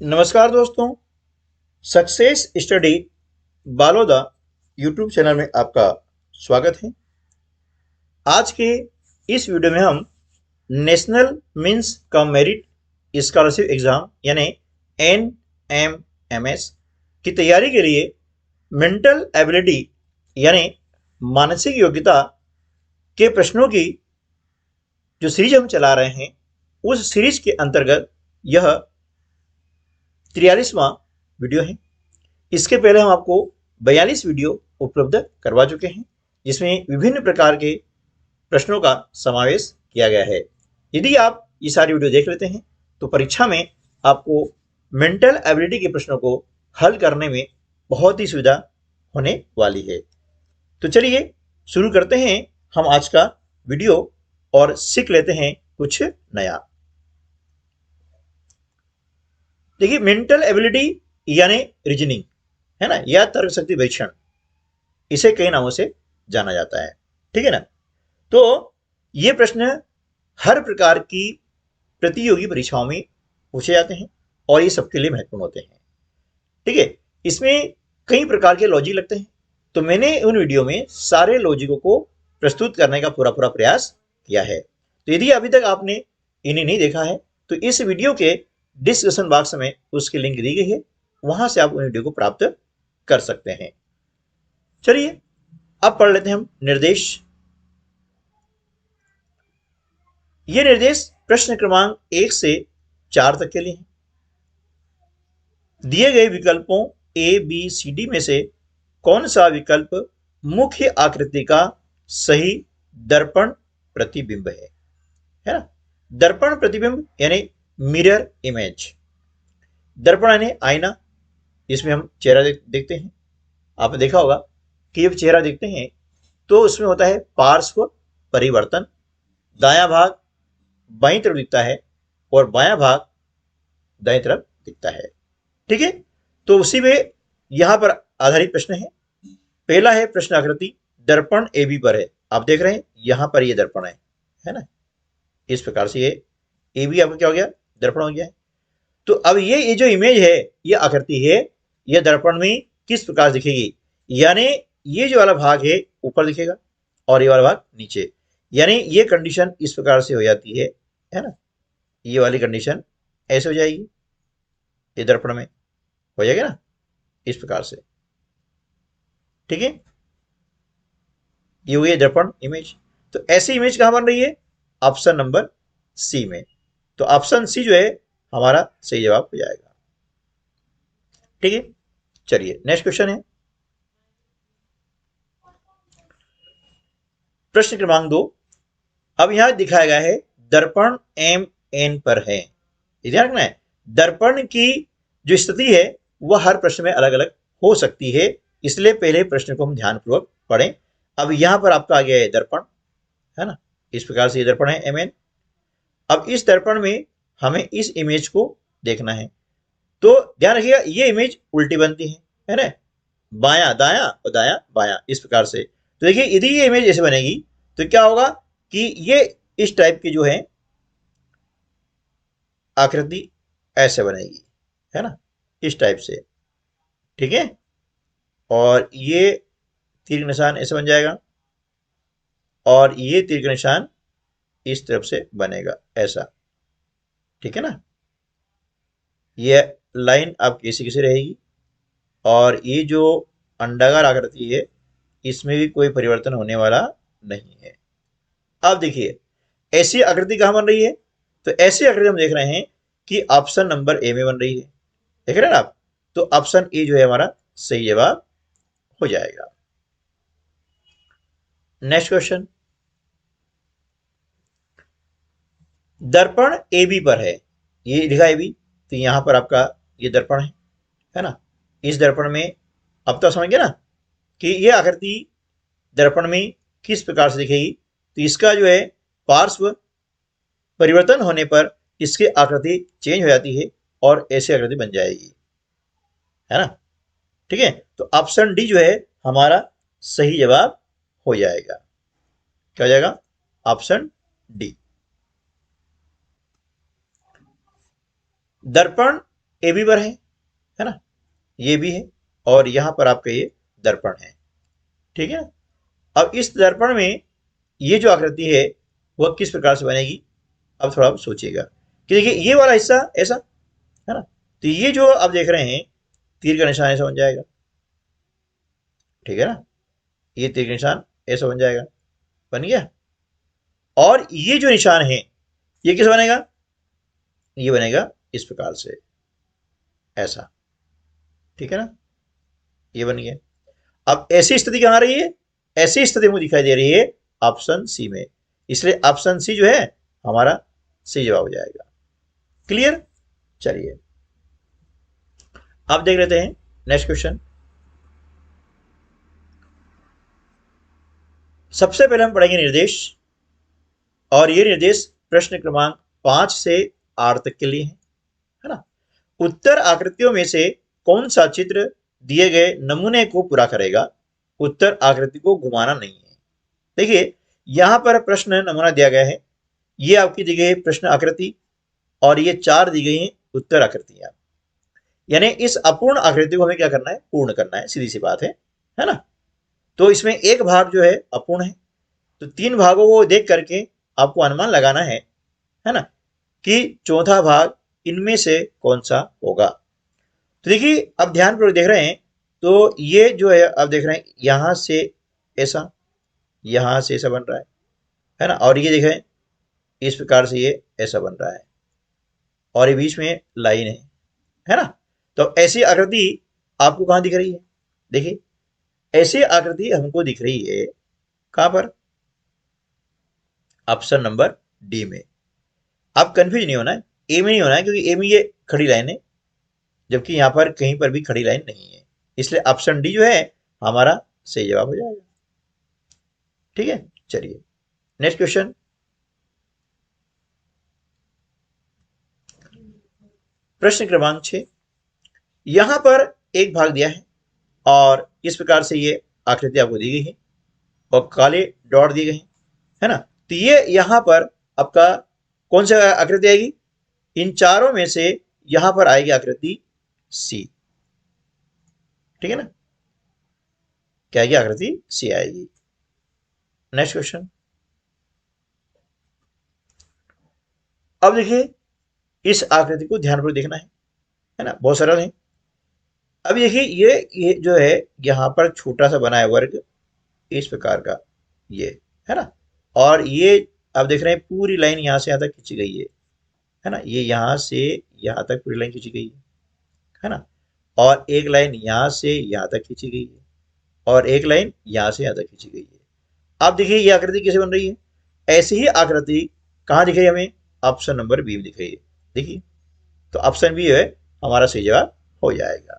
नमस्कार दोस्तों। Success study Baloda YouTube channel में आपका स्वागत है। आज के इस वीडियो में हम national means cum merit scholarship exam यानी NMMS की तैयारी के लिए मेंटल एबिलिटी यानी मानसिक योग्यता के प्रश्नों की जो सीरीज हम चला रहे हैं उस सीरीज के अंतर्गत यह 43वां वीडियो है। इसके पहले हम आपको 42 वीडियो उपलब्ध करवा चुके हैं जिसमें विभिन्न प्रकार के प्रश्नों का समावेश किया गया है। यदि आप ये सारी वीडियो देख लेते हैं तो परीक्षा में आपको मेंटल एबिलिटी के प्रश्नों को हल करने में बहुत ही सुविधा होने वाली है। तो चलिए शुरू करते हैं हम आज का वीडियो और सीख लेते हैं कुछ नया। देखिए, मेंटल एबिलिटी यानी रीजनिंग है ना, या तर्क शक्ति परीक्षण, इसे कई नामों से जाना जाता है। ठीक है ना। तो ये प्रश्न हर प्रकार की प्रतियोगी परीक्षाओं में पूछे जाते हैं और ये सबके लिए महत्वपूर्ण होते हैं। ठीक है। इसमें कई प्रकार के लॉजिक लगते हैं, तो मैंने उन वीडियो में सारे लॉजिकों को प्रस्तुत करने का पूरा प्रयास किया है। तो यदि अभी तक आपने इन्हें नहीं देखा है तो इस वीडियो के डिस्क्रिप्शन बॉक्स में उसकी लिंक दी गई है, वहां से आप उन वीडियो को प्राप्त कर सकते हैं। चलिए अब पढ़ लेते हैं हम निर्देश। ये निर्देश प्रश्न क्रमांक 1 से 4 तक के लिए हैं। दिए गए विकल्पों A, B, C, D में से कौन सा विकल्प मुख्य आकृति का सही दर्पण प्रतिबिंब है ना। दर्पण प्रतिबिंब यानी मिरर इमेज। दर्पण यानी आईना, इसमें हम चेहरा देखते हैं। आपने देखा होगा कि जब चेहरा देखते हैं तो उसमें होता है पार्श्व परिवर्तन। दायां भाग बाईं तरफ दिखता है और बायां भाग दाईं तरफ दिखता है। ठीक है। तो उसी में यहां पर आधारित प्रश्न है। पहला है प्रश्न आकृति दर्पण AB पर है। आप देख रहे हैं यहां पर ये दर्पण है ना। इस प्रकार से ये AB आपका क्या हो गया, दर्पण हो गया है। तो अब ये जो इमेज है, ये आकृति है, यह दर्पण में किस प्रकार दिखेगी, यानी ये जो वाला भाग है ऊपर दिखेगा और ये वाला भाग नीचे। यानी ये कंडीशन इस प्रकार से हो जाती है ना। ये वाली कंडीशन ऐसे हो जाएगी, ये दर्पण में हो जाएगा ना इस प्रकार से। ठीक है। ये हुई दर्पण इमेज। तो ऐसी इमेज कहां बन रही है, ऑप्शन नंबर C में। तो ऑप्शन C जो है हमारा सही जवाब हो जाएगा। ठीक है। चलिए नेक्स्ट क्वेश्चन है प्रश्न क्रमांक 2। अब यहां दिखाया गया है दर्पण MN पर है। ध्यान रखना है, दर्पण की जो स्थिति है वह हर प्रश्न में अलग अलग हो सकती है, इसलिए पहले प्रश्न को हम ध्यानपूर्वक पढ़ें। अब यहां पर आपका आ गया है दर्पण, है ना। इस प्रकार से ये दर्पण है MN। अब इस दर्पण में हमें इस इमेज को देखना है। तो ध्यान रखिएगा ये इमेज उल्टी बनती है ना, बायां दायां और दायां बायां इस प्रकार से। तो देखिए यदि ये इमेज ऐसे बनेगी तो क्या होगा कि ये इस टाइप की जो है आकृति ऐसे बनेगी, है ना, इस टाइप से। ठीक है। और ये तीर का निशान ऐसे बन जाएगा और ये तीर का निशान इस तरफ से बनेगा ऐसा। ठीक है ना। ये लाइन आपकी ऐसी कैसे रहेगी और ये जो अंडाकार आकृति है इसमें भी कोई परिवर्तन होने वाला नहीं है। अब देखिए ऐसी आकृति कहां बन रही है, तो ऐसी आकृति हम देख रहे हैं कि ऑप्शन नंबर A में बन रही है। देख रहे हैं ना आप। तो ऑप्शन A जो है हमारा सही जवाब हो जाएगा। नेक्स्ट क्वेश्चन, दर्पण AB पर है, ये लिखा AB, तो यहां पर आपका ये दर्पण है ना। इस दर्पण में अब तो समझ गए ना कि ये आकृति दर्पण में किस प्रकार से दिखेगी। तो इसका जो है पार्श्व परिवर्तन होने पर इसकी आकृति चेंज हो जाती है और ऐसी आकृति बन जाएगी, है ना। ठीक है। तो ऑप्शन डी जो है हमारा सही जवाब हो जाएगा। क्या हो जाएगा, ऑप्शन डी। दर्पण ए बी पर है ना, ये भी है, और यहां पर आपका ये दर्पण है। ठीक है, अब इस दर्पण में ये जो आकृति है वह किस प्रकार से बनेगी, अब थोड़ा आप सोचिएगा कि देखिए ये वाला हिस्सा ऐसा है ना, तो ये जो आप देख रहे हैं तीर का निशान ऐसा बन जाएगा। ठीक है ना, ये तीर का निशान ऐसा बन जाएगा, बन गया। और ये जो निशान है ये किस बनेगा, ये बनेगा इस प्रकार से, ऐसा। ठीक है ना, ये बन गया। अब ऐसी स्थिति कहां रही है, ऐसी स्थिति मुझे दिखाई दे रही है ऑप्शन सी में, इसलिए ऑप्शन सी जो है हमारा सही जवाब हो जाएगा। क्लियर, चलिए आप देख लेते हैं नेक्स्ट क्वेश्चन। सबसे पहले हम पढ़ेंगे निर्देश, और ये निर्देश प्रश्न क्रमांक 5 से 8 तक के लिए है ना। उत्तर आकृतियों में से कौन सा चित्र दिए गए नमूने को पूरा करेगा, उत्तर आकृति को घुमाना नहीं है। देखिए यहां पर प्रश्न नमूना दिया गया है, ये आपकी दी गई है प्रश्न आकृति, और ये 4 दी गई है उत्तर आकृतियां, यानी इस अपूर्ण आकृति को हमें क्या करना है, पूर्ण करना है, सीधी सी बात है ना। तो इसमें एक भाग जो है अपूर्ण है, तो 3 भागों को देख करके आपको अनुमान लगाना है ना, कि चौथा भाग इनमें से कौन सा होगा। तो देखिए अब ध्यानपूर्वक देख रहे हैं, तो ये जो है आप देख रहे हैं यहां से ऐसा, यहां से ऐसा बन रहा है ना, और ये देखें इस प्रकार से ये ऐसा बन रहा है, और ये बीच में लाइन है ना। तो ऐसी आकृति आपको कहां दिख रही है, देखिए ऐसी आकृति हमको दिख रही है कहां पर, ऑप्शन नंबर डी में। आप कंफ्यूज नहीं होना है, ए में नहीं होना है, क्योंकि ए में ये खड़ी लाइन है, जबकि यहां पर कहीं पर भी खड़ी लाइन नहीं है, इसलिए ऑप्शन डी जो है हमारा सही जवाब हो जाएगा। ठीक है, चलिए नेक्स्ट क्वेश्चन। प्रश्न क्रमांक 6, यहां पर एक भाग दिया है और इस प्रकार से ये आकृति आपको दी गई है और काले डॉट दिए गए हैं, है ना। तो ये यहां पर आपका कौन सा आकृति आएगी, इन चारों में से यहां पर आएगी आकृति सी। ठीक है ना, क्या आएगी, आकृति सी आएगी। Next question. अब देखिए इस आकृति को ध्यानपूर्वक देखना है ना, बहुत सरल है। अब देखिए ये जो है यहां पर छोटा सा बना है वर्ग इस प्रकार का, ये है ना, और ये आप देख रहे हैं पूरी लाइन यहां से यहां तक खींची गई है ना, ये यहां से यहां तक पूरी लाइन खींची गई है ना, और एक लाइन यहां से यहां तक खींची गई है, और एक लाइन यहां से यहां तक खींची गई है। आप देखिए ये आकृति कैसे बन रही है, ऐसी ही आकृति कहां दिख रही है हमें, ऑप्शन नंबर बी में दिख रही है। देखिए तो ऑप्शन बी है हमारा सही जवाब हो जाएगा।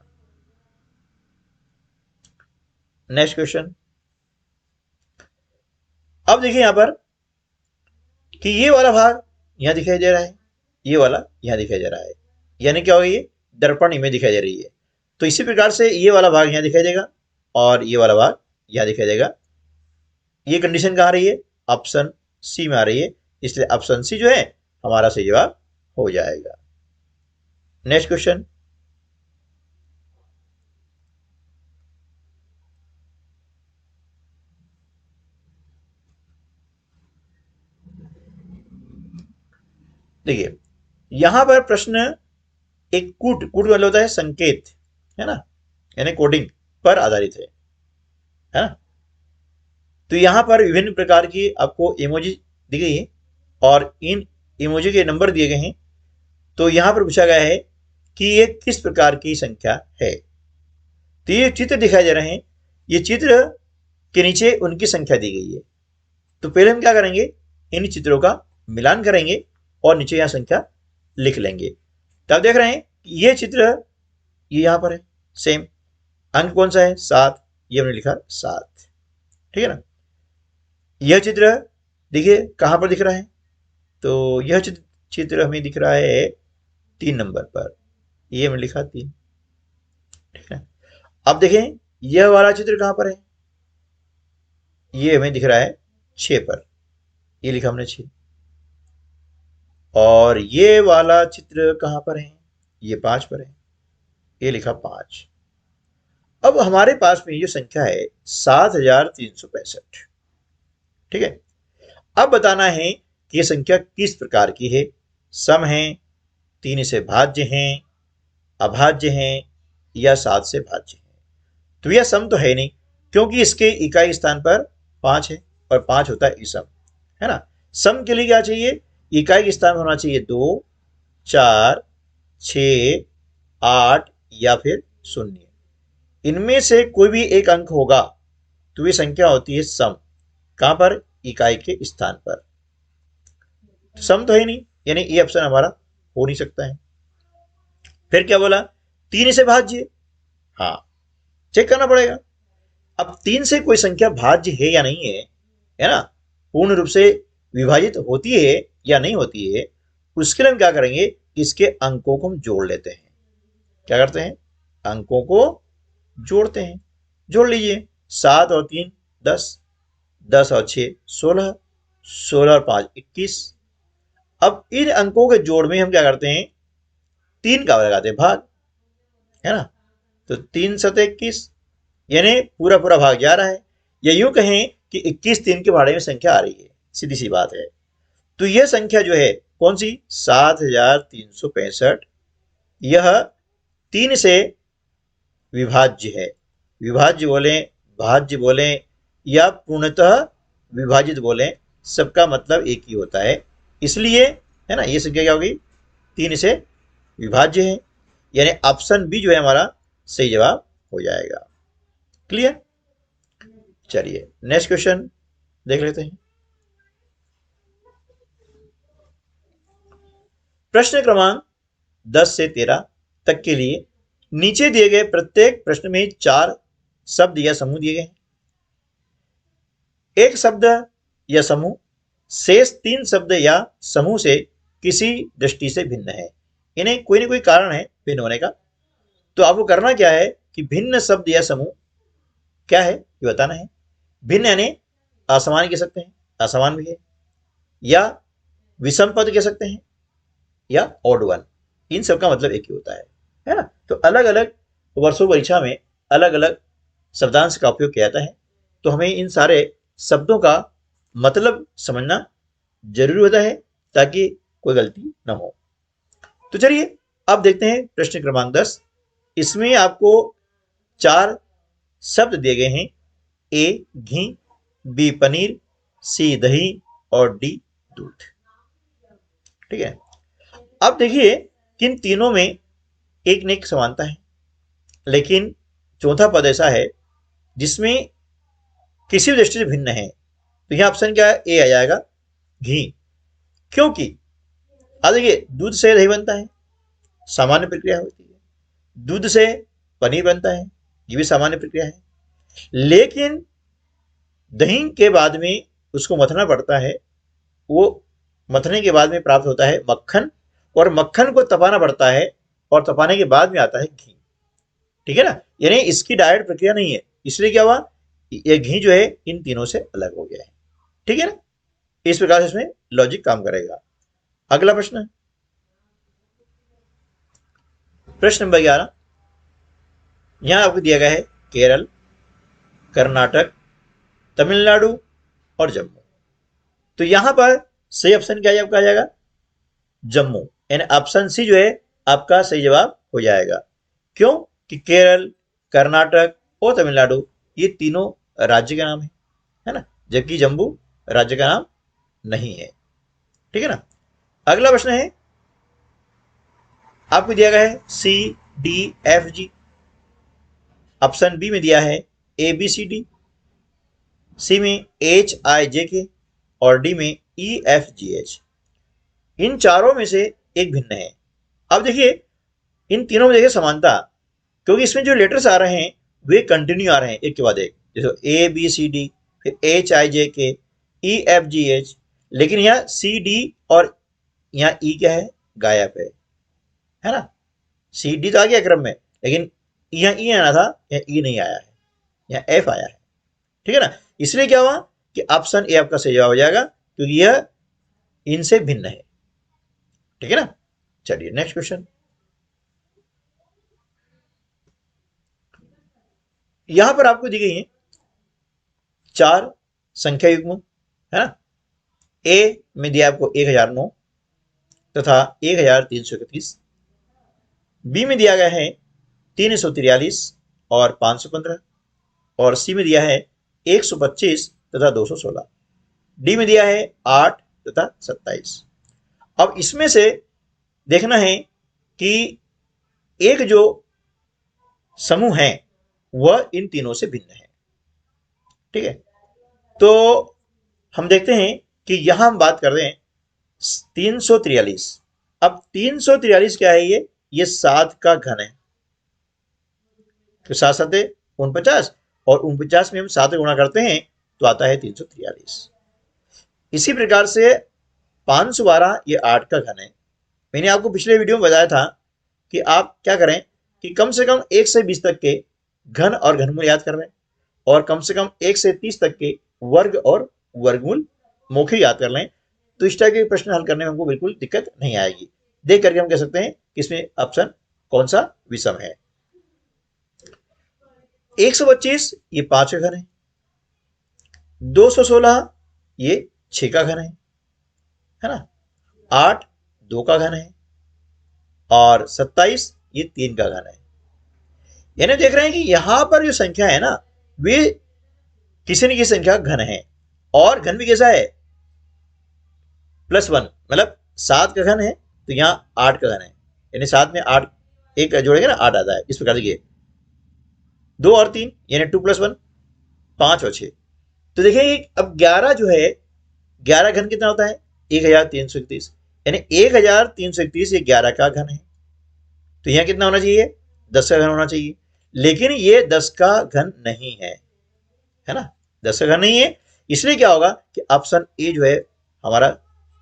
Next question. अब देखिए यहां पर कि ये वाला भाग यहां दिखाई दे रहा है, ये वाला यहां दिखाई दे रहा है, यानी क्या होगा, ये दर्पण में दिखाई दे रही है। तो इसी प्रकार से ये वाला भाग यहां दिखाई देगा और ये वाला भाग यहां दिखाई देगा। ये कंडीशन कहां आ रही है, ऑप्शन सी में आ रही है, इसलिए ऑप्शन सी जो है हमारा सही जवाब हो जाएगा। Next question. देखिए यहां पर प्रश्न एक कूट कूट मतलब होता है संकेत, है ना, यानी कोडिंग पर आधारित है ना। तो यहां पर विभिन्न प्रकार की आपको इमोजी दी गई है और इन इमोजी के नंबर दिए गए हैं। तो यहां पर पूछा गया है कि ये किस प्रकार की संख्या है। तो ये चित्र दिखाई दे रहे हैं, ये चित्र के नीचे उनकी संख्या दी गई है। तो पहले हम क्या करेंगे, इन चित्रों का मिलान करेंगे और नीचे यहां संख्या लिख लेंगे। तो आप देख रहे हैं ये चित्र ये यहां पर है, सेम अंक कौन सा है, 7, ये हमने लिखा 7। ठीक है ना, यह चित्र देखिए कहां पर दिख रहा है, तो यह चित्र हमें दिख रहा है 3 नंबर पर, ये हमने लिखा 3। ठीक है, अब देखें यह वाला चित्र कहां पर है, ये हमें दिख रहा है 6 पर, ये लिखा हमने 6। और ये वाला चित्र कहां पर है, ये 5 पर है, ये लिखा 5। अब हमारे पास में ये संख्या है 7365। ठीक है, अब बताना है कि ये संख्या किस प्रकार की है। सम है, 3 से भाज्य है, अभाज्य है, या 7 से भाज्य है। तो यह सम तो है नहीं, क्योंकि इसके इकाई स्थान पर 5 है और 5 होता है इसम, है ना। सम के लिए क्या चाहिए, इकाई स्थान होना चाहिए 2, 4, 6, 8 या फिर 0। इनमें से कोई भी एक अंक होगा तो ये संख्या होती है सम। कहां पर, इकाई के स्थान पर। तो सम तो है नहीं, यानी ये ऑप्शन हमारा हो नहीं सकता है। फिर क्या बोला, 3 से भाज्य। हाँ, चेक करना पड़ेगा। अब 3 से कोई संख्या भाज्य है या नहीं है ना, पूर्ण रूप से विभाजित होती है या नहीं होती है, उसके लिए हम क्या करेंगे, इसके अंकों को हम जोड़ लेते हैं। क्या करते हैं, अंकों को जोड़ते हैं। जोड़ लीजिए, 7 और 3 10, 10 और 6 16, 16 और 5 21। अब इन अंकों के जोड़ में हम क्या करते हैं, 3 का लगाते हैं भाग, है ना। तो 3 7 21, यानी पूरा पूरा भाग जा रहा है। या यूं कहें कि 21 3 के भाड़े में संख्या आ रही है, सीधी सी बात है। तो यह संख्या जो है कौन सी, 7365, यह 3 से विभाज्य है। विभाज्य बोले, भाज्य बोले, या पूर्णतः विभाजित बोले, सबका मतलब एक ही होता है। इसलिए, है ना, ये संख्या क्या होगी, 3 से विभाज्य है, यानी ऑप्शन बी जो है हमारा सही जवाब हो जाएगा। क्लियर। चलिए नेक्स्ट क्वेश्चन देख लेते हैं। प्रश्न क्रमांक 10 से 13 तक के लिए नीचे दिए गए प्रत्येक प्रश्न में 4 शब्द या समूह दिए गए हैं। एक शब्द या समूह शेष 3 शब्द या समूह से किसी दृष्टि से भिन्न है। इन्हें कोई ना कोई कारण है भिन्न होने का। तो आपको करना क्या है कि भिन्न शब्द या समूह क्या है ये बताना है। भिन्न यानी असमान कह सकते हैं, असमान भी है, या विषम पद कह सकते हैं, या ऑड वन। इन सब का मतलब एक ही होता है ना। तो अलग अलग वर्षों परीक्षा में अलग अलग शब्दांश का उपयोग किया जाता है। तो हमें इन सारे शब्दों का मतलब समझना जरूरी होता है ताकि कोई गलती न हो। तो चलिए अब देखते हैं प्रश्न क्रमांक 10। इसमें आपको 4 शब्द दिए गए हैं, ए घी, बी पनीर, सी दही और डी दूध। ठीक है, अब देखिए किन तीनों में एक न एक समानता है, लेकिन चौथा पद ऐसा है जिसमें किसी भी दृष्टि से भिन्न है। तो यह ऑप्शन क्या है, ए आ जाएगा, घी। क्योंकि अब देखिए दूध से दही बनता है, सामान्य प्रक्रिया होती है। दूध से पनीर बनता है, ये भी सामान्य प्रक्रिया है। लेकिन दही के बाद में उसको मथना पड़ता है, वो मथने के बाद में प्राप्त होता है मक्खन, और मक्खन को तपाना पड़ता है, और तपाने के बाद में आता है घी। ठीक है ना, यानी इसकी डायरेक्ट प्रक्रिया नहीं है। इसलिए क्या हुआ, ये घी जो है इन तीनों से अलग हो गया है। ठीक है ना, इस प्रकार से इसमें लॉजिक काम करेगा। अगला प्रश्न, प्रश्न नंबर 11। यहां आपको दिया गया है केरल, कर्नाटक, तमिलनाडु और जम्मू। तो यहां पर सही ऑप्शन क्या है आपका, आ जाएगा जम्मू, यानी ऑप्शन सी जो है आपका सही जवाब हो जाएगा। क्यों कि केरल, कर्नाटक और तमिलनाडु ये तीनों राज्य का नाम है ना, जबकि जम्मू राज्य का नाम नहीं है। ठीक है ना। अगला प्रश्न है, आपको दिया गया है C D F G. Option B में दिया है ए बी सी डी, सी में एच आई जे के और डी में ई एफ जी एच। इन चारों में से एक भिन्न है। अब देखिए इन तीनों में देखिए समानता, क्योंकि इसमें जो लेटर्स आ रहे हैं वे कंटिन्यू आ रहे हैं एक के बाद एक, जैसे ए बी सी डी, फिर एच आई जे के, ई एफ जी एच। लेकिन यहाँ सी डी और यहाँ ई क्या है, गायब है ना। सी डी तो आ गया क्रम में, लेकिन यहाँ ई आना था, यहाँ ई नहीं आया है, यहाँ एफ आया है। ठीक है ना, इसलिए क्या हुआ कि ऑप्शन ए आपका सही जवाब हो जाएगा, क्योंकि यह इनसे भिन्न है। ठीक है ना। चलिए नेक्स्ट क्वेश्चन, यहां पर आपको दी गई है 4 संख्या युग्म, है ना। ए में दिया आपको 1009 तथा 1331, बी में दिया गया है 343 और 515, और सी में दिया है 125 तथा 216, डी में दिया है 8 तथा 27। अब इसमें से देखना है कि एक जो समूह है वह इन तीनों से भिन्न है, ठीक है। तो हम देखते हैं कि यहां हम बात कर रहे हैं 343। अब 343 क्या है, ये 7 का घन है, तो 7 7 49, और 49 में हम 7 गुणा करते हैं तो आता है 343। इसी प्रकार से 512 ये 8 का घन है। मैंने आपको पिछले वीडियो में बताया था कि आप क्या करें कि कम से कम 1 से 20 तक के घन और घनमूल याद कर लें, और कम से कम 1 से 30 तक के वर्ग और वर्गमूल मौखिक याद कर लें, तो इस टाइप के प्रश्न हल करने में हमको बिल्कुल दिक्कत नहीं आएगी। देख करके हम कह सकते हैं कि इसमें ऑप्शन कौन सा विषम है। 125 ये 5 का घन है, 216 ये 6 का घन है ना, 8 2 का घन है, और 27 ये 3 का घन है। यानी देख रहे हैं कि यहां पर जो संख्या है ना, वे किसी न किसी संख्या घन है, और घन भी कैसा है, +1, मतलब 7 का घन है तो यहां 8 का घन है, यानी 7 में 8 एक जोड़ेगा ना 8 आता है। इस प्रकार देखिए 2 और 3 यानी 2 + 1 5 और 6। तो देखिए अब 11 जो है, 11 घन कितना होता है 1331, यानी 1331 ये 11 का घन है। तो यहां कितना होना चाहिए, 10 का घन होना चाहिए, लेकिन ये 10 का घन नहीं है ना, 10 का घन नहीं है। इसलिए क्या होगा कि ऑप्शन ए जो है हमारा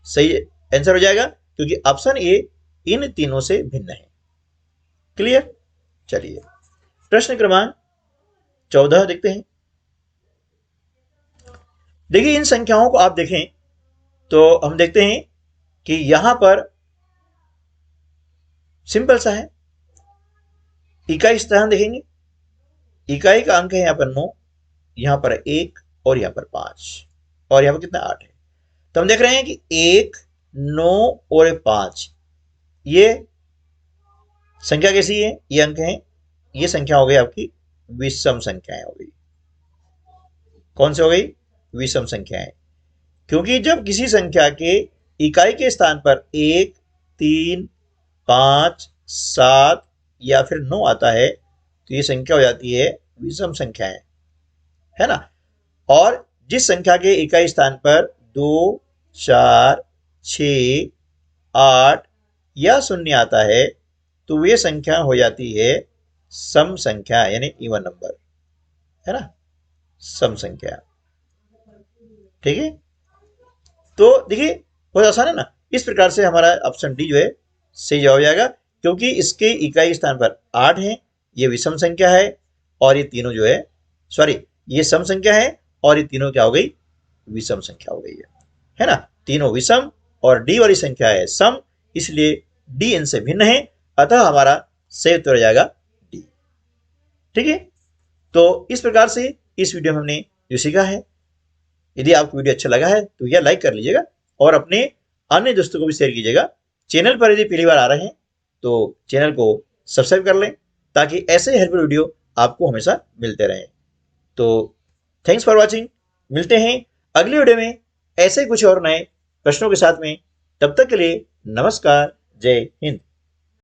सही आंसर हो जाएगा, क्योंकि ऑप्शन ए इन तीनों से भिन्न है। क्लियर। चलिए प्रश्न क्रमांक 14 देखते हैं। देखिए इन संख्याओं को आप देखें तो हम देखते हैं कि यहां पर सिंपल सा है, इकाई स्थान देखेंगे, इकाई का अंक है यहां पर 9, यहां पर 1 और यहां पर 5, और यहां पर कितना 8 है। तो हम देख रहे हैं कि 1 9 और 5 ये संख्या कैसी है, ये अंक है, ये संख्या हो गई आपकी विषम संख्याएं हो गई। कौन सी हो गई, विषम संख्याएं। क्योंकि जब किसी संख्या के इकाई के स्थान पर 1 3 5 7 या फिर 9 आता है तो ये संख्या हो जाती है विषम संख्याएं, है ना। और जिस संख्या के इकाई स्थान पर 2 4 6 8 या 0 आता है तो ये संख्या हो जाती है सम संख्या, यानी इवन नंबर, है ना, सम संख्या। ठीक है, तो देखिए बहुत आसान है ना। इस प्रकार से हमारा ऑप्शन डी जो है सही जवाब हो जाएगा, क्योंकि इसके इकाई स्थान पर 8 है, ये विषम संख्या है, और ये तीनों जो है सॉरी ये सम संख्या है, और ये तीनों क्या हो गई, विषम संख्या हो गई है ना। तीनों विषम और डी वाली संख्या है सम, इसलिए डी इनसे भिन्न है, अतः हमारा सही उत्तर हो जाएगा डी। ठीक है, तो इस प्रकार से इस वीडियो में हमने जो सीखा है, यदि आपको वीडियो अच्छा लगा है तो यह लाइक कर लीजिएगा और अपने अन्य दोस्तों को भी शेयर कीजिएगा। चैनल पर यदि पहली बार आ रहे हैं तो चैनल को सब्सक्राइब कर लें, ताकि ऐसे हेल्पफुल वीडियो आपको हमेशा मिलते रहें। तो थैंक्स फॉर वॉचिंग, मिलते हैं अगली वीडियो में ऐसे कुछ और नए प्रश्नों के साथ में। तब तक के लिए नमस्कार, जय हिंद।